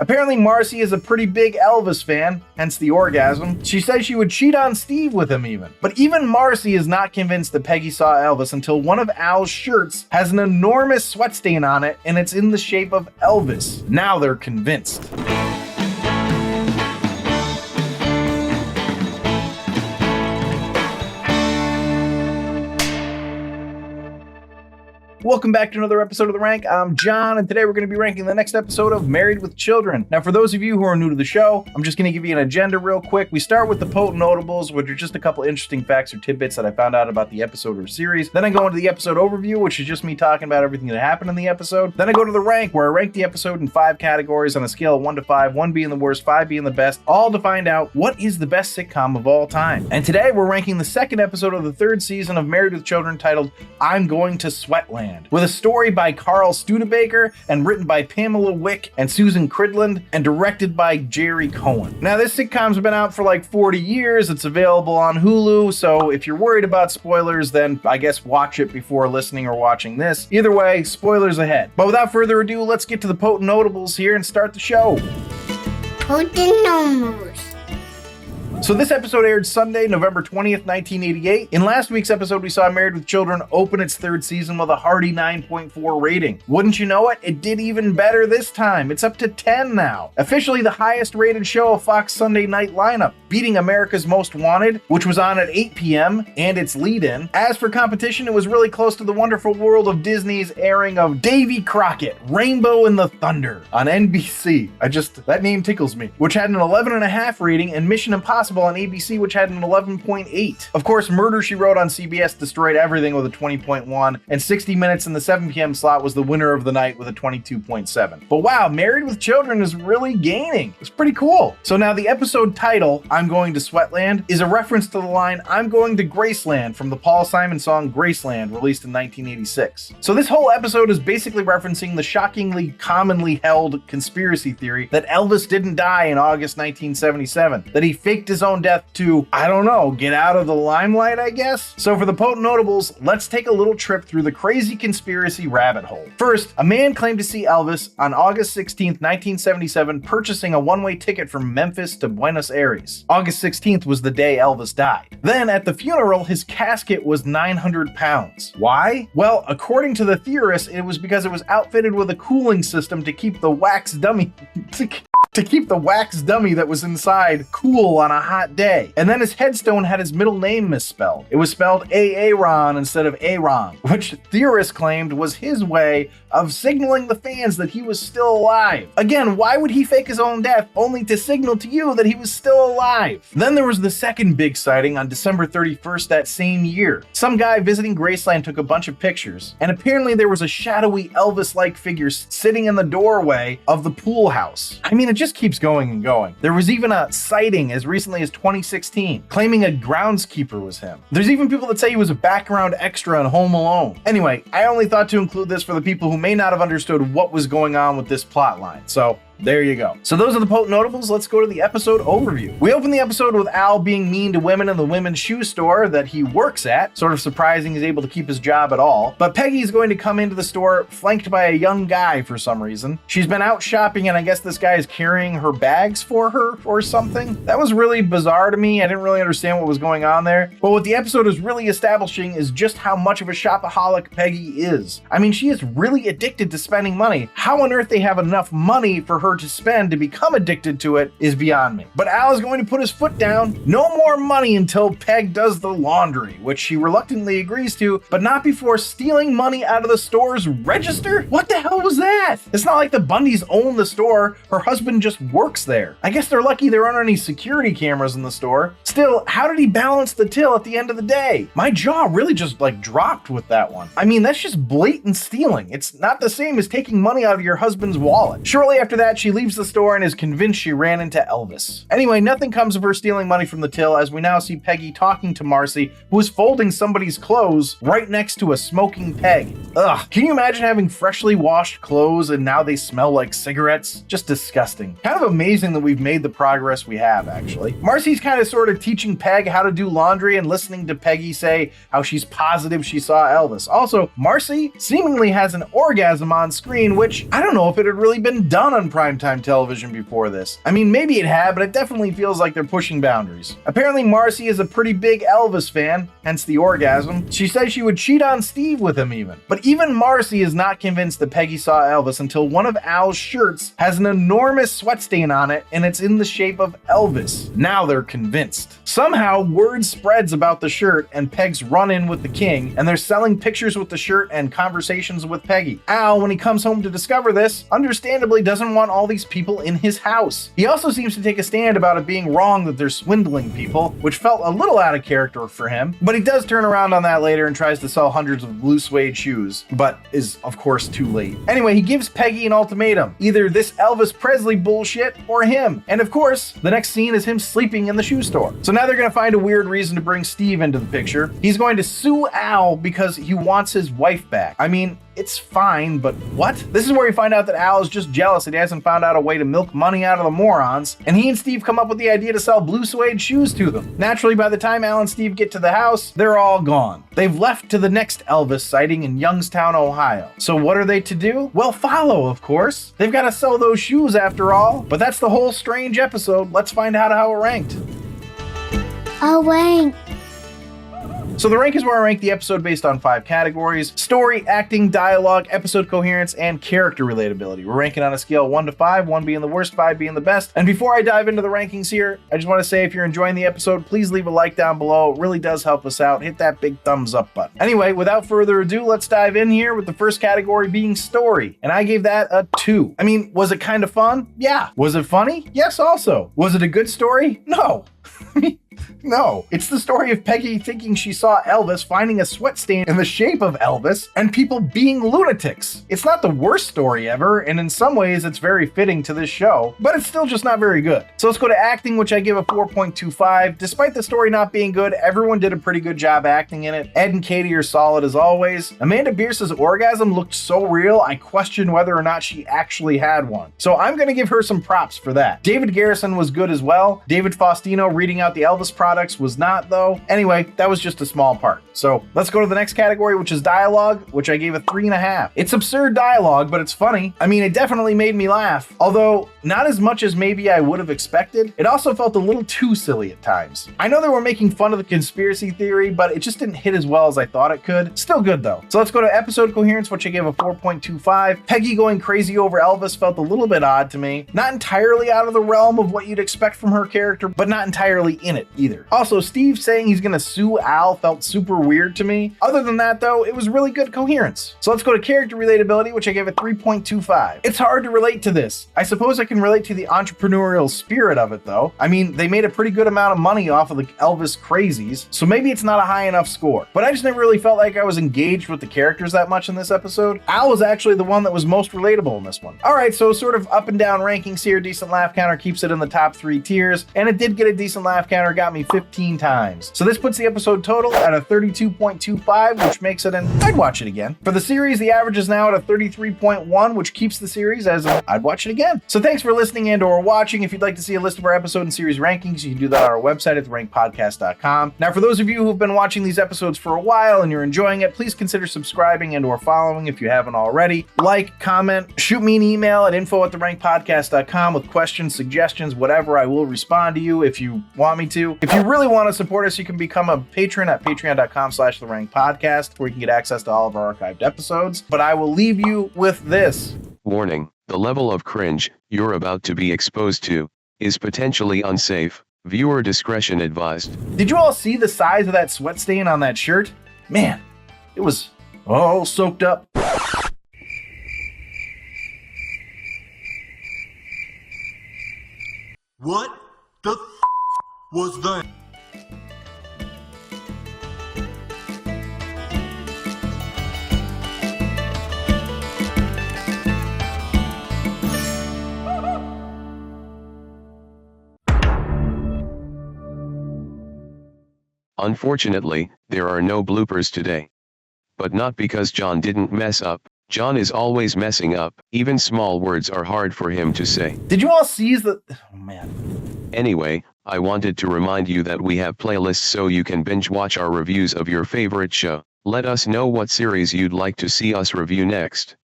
Apparently Marcy is a pretty big Elvis fan, hence the orgasm. She says she would cheat on Steve with him even. But even Marcy is not convinced that Peggy saw Elvis until one of Al's shirts has an enormous sweat stain on it and it's in the shape of Elvis. Now they're convinced. Welcome back to another episode of The Rank. I'm John, and today we're going to be ranking the next episode of Married with Children. Now, for those of you who are new to the show, I'm just going to give you an agenda real quick. We start with the potent notables, which are just a couple interesting facts or tidbits that I found out about the episode or series. Then I go into the episode overview, which is just me talking about everything that happened in the episode. Then I go to the rank, where I rank the episode in 5 categories on a scale of 1 to 5, 1 being the worst, 5 being the best, all to find out what is the best sitcom of all time. And today we're ranking the second episode of the 3rd season of Married with Children, titled I'm Going to Sweatland, with a story by Carl Studebaker and written by Pamela Wick and Susan Cridland and directed by Jerry Cohen. Now, this sitcom's been out for like 40 years. It's available on Hulu, so if you're worried about spoilers, then I guess watch it before listening or watching this. Either way, spoilers ahead. But without further ado, let's get to the potent notables here and start the show. Potent notables. So this episode aired Sunday, November 20th, 1988. In last week's episode, we saw Married with Children open its 3rd season with a hearty 9.4 rating. Wouldn't you know it? It did even better this time. It's up to 10 now. Officially the highest rated show of Fox Sunday night lineup, beating America's Most Wanted, which was on at 8 p.m. and its lead-in. As for competition, it was really close to the Wonderful World of Disney's airing of Davy Crockett, Rainbow in the Thunder on NBC. That name tickles me. Which had an 11.5 rating, and Mission Impossible on ABC, which had an 11.8. Of course, Murder, She Wrote on CBS destroyed everything with a 20.1, and 60 Minutes in the 7 p.m. slot was the winner of the night with a 22.7. But wow, Married with Children is really gaining. It's pretty cool. So now the episode title, I'm Going to Sweatland, is a reference to the line, I'm Going to Graceland from the Paul Simon song Graceland, released in 1986. So this whole episode is basically referencing the shockingly commonly held conspiracy theory that Elvis didn't die in August 1977, that he faked his own death to, I don't know, get out of the limelight, I guess? So for the potent notables, let's take a little trip through the crazy conspiracy rabbit hole. First, a man claimed to see Elvis on August 16th, 1977, purchasing a one-way ticket from Memphis to Buenos Aires. August 16th was the day Elvis died. Then at the funeral, his casket was 900 pounds. Why? Well, according to the theorists, it was because it was outfitted with a cooling system to keep the wax dummy to keep the wax dummy that was inside cool on a hot day. And then his headstone had his middle name misspelled. It was spelled Aaron instead of Aaron, which theorists claimed was his way of signaling the fans that he was still alive. Again, why would he fake his own death only to signal to you that he was still alive? Then there was the second big sighting on December 31st that same year. Some guy visiting Graceland took a bunch of pictures, and apparently there was a shadowy Elvis-like figure sitting in the doorway of the pool house. I mean, it just keeps going and going. There was even a sighting as recently as 2016, claiming a groundskeeper was him. There's even people that say he was a background extra in Home Alone. Anyway, I only thought to include this for the people who may not have understood what was going on with this plot line. So there you go. So those are the potent notables. Let's go to the episode overview. We open the episode with Al being mean to women in the women's shoe store that he works at. Sort of surprising he's able to keep his job at all. But Peggy is going to come into the store flanked by a young guy for some reason. She's been out shopping and I guess this guy is carrying her bags for her or something. That was really bizarre to me. I didn't really understand what was going on there. But what the episode is really establishing is just how much of a shopaholic Peggy is. I mean, she is really addicted to spending money. How on earth they have enough money for her to spend to become addicted to it is beyond me. But Al is going to put his foot down. No more money until Peg does the laundry, which she reluctantly agrees to, but not before stealing money out of the store's register? What the hell was that? It's not like the Bundys own the store. Her husband just works there. I guess they're lucky there aren't any security cameras in the store. Still, how did he balance the till at the end of the day? My jaw really just dropped with that one. I mean, that's just blatant stealing. It's not the same as taking money out of your husband's wallet. Shortly after that, she leaves the store and is convinced she ran into Elvis. Anyway, nothing comes of her stealing money from the till, as we now see Peggy talking to Marcy, who is folding somebody's clothes right next to a smoking Peg. Ugh, can you imagine having freshly washed clothes and now they smell like cigarettes? Just disgusting. Kind of amazing that we've made the progress we have, actually. Marcy's kind of sort of teaching Peg how to do laundry and listening to Peggy say how she's positive she saw Elvis. Also, Marcy seemingly has an orgasm on screen, which I don't know if it had really been done on prime primetime television before this. I mean, maybe it had, but it definitely feels like they're pushing boundaries. Apparently, Marcy is a pretty big Elvis fan, hence the orgasm. She says she would cheat on Steve with him even. But even Marcy is not convinced that Peggy saw Elvis until one of Al's shirts has an enormous sweat stain on it, and it's in the shape of Elvis. Now they're convinced. Somehow, word spreads about the shirt and Peg's run-in with the king, and they're selling pictures with the shirt and conversations with Peggy. Al, when he comes home to discover this, understandably doesn't want all these people in his house. He also seems to take a stand about it being wrong that they're swindling people, which felt a little out of character for him, but he does turn around on that later and tries to sell hundreds of blue suede shoes, but is of course too late. Anyway, he gives Peggy an ultimatum, either this Elvis Presley bullshit or him, and of course, the next scene is him sleeping in the shoe store. So now they're gonna find a weird reason to bring Steve into the picture. He's going to sue Al because he wants his wife back. I mean, it's fine, but what? This is where we find out that Al is just jealous that he hasn't found out a way to milk money out of the morons, and he and Steve come up with the idea to sell blue suede shoes to them. Naturally, by the time Al and Steve get to the house, they're all gone. They've left to the next Elvis sighting in Youngstown, Ohio. So what are they to do? Well, follow, of course. They've got to sell those shoes after all. But that's the whole strange episode. Let's find out how it ranked. A rank. So the rank is where I rank the episode based on 5 categories: story, acting, dialogue, episode coherence, and character relatability. We're ranking on a scale 1 to 5, 1 being the worst, 5 being the best. And before I dive into the rankings here, I just want to say if you're enjoying the episode, please leave a like down below. It really does help us out. Hit that big thumbs up button. Anyway, without further ado, let's dive in here with the first category being story. And I gave that a 2. I mean, was it kind of fun? Yeah. Was it funny? Yes, also. Was it a good story? No. No, it's the story of Peggy thinking she saw Elvis, finding a sweat stain in the shape of Elvis, and people being lunatics. It's not the worst story ever, and in some ways it's very fitting to this show, but it's still just not very good. So let's go to acting, which I give a 4.25. Despite the story not being good, everyone did a pretty good job acting in it. Ed and Katie are solid as always. Amanda Bierce's orgasm looked so real, I questioned whether or not she actually had one. So I'm gonna give her some props for that. David Garrison was good as well. David Faustino reading out the Elvis products was not though. Anyway, that was just a small part. So let's go to the next category, which is dialogue, which I gave a 3.5. It's absurd dialogue, but it's funny. I mean, it definitely made me laugh, although not as much as maybe I would have expected. It also felt a little too silly at times. I know they were making fun of the conspiracy theory, but it just didn't hit as well as I thought it could. Still good though. So let's go to episode coherence, which I gave a 4.25. Peggy going crazy over Elvis felt a little bit odd to me. Not entirely out of the realm of what you'd expect from her character, but not entirely in it either. Also, Steve saying he's gonna sue Al felt super weird to me. Other than that though, it was really good coherence. So let's go to character relatability, which I gave a 3.25. It's hard to relate to this. I suppose I can relate to the entrepreneurial spirit of it though. I mean, they made a pretty good amount of money off of the Elvis crazies, so maybe it's not a high enough score. But I just never really felt like I was engaged with the characters that much in this episode. Al was actually the one that was most relatable in this one. Alright, so sort of up and down rankings here. Decent laugh counter keeps it in the top 3 tiers, and it did get a decent laugh counter, got me 15 times. So this puts the episode total at a 32.25, which makes it an I'd watch it again. For the series, the average is now at a 33.1, which keeps the series as an I'd watch it again. So thanks for listening and or watching. If you'd like to see a list of our episode and series rankings, you can do that on our website at therankpodcast.com. Now, for those of you who've been watching these episodes for a while and you're enjoying it, please consider subscribing and or following if you haven't already. Like, comment, shoot me an email at info@therankpodcast.com with questions, suggestions, whatever. I will respond to you if you want me to. If you really want to support us, you can become a patron at patreon.com/therankpodcast, where you can get access to all of our archived episodes. But I will leave you with this. Warning, the level of cringe you're about to be exposed to is potentially unsafe. Viewer discretion advised. Did you all see the size of that sweat stain on that shirt? Man, it was all soaked up. What the was that? Unfortunately, there are no bloopers today. But not because John didn't mess up. John is always messing up. Even small words are hard for him to say. Did you all see the... Oh, man. Anyway, I wanted to remind you that we have playlists so you can binge watch our reviews of your favorite show. Let us know what series you'd like to see us review next.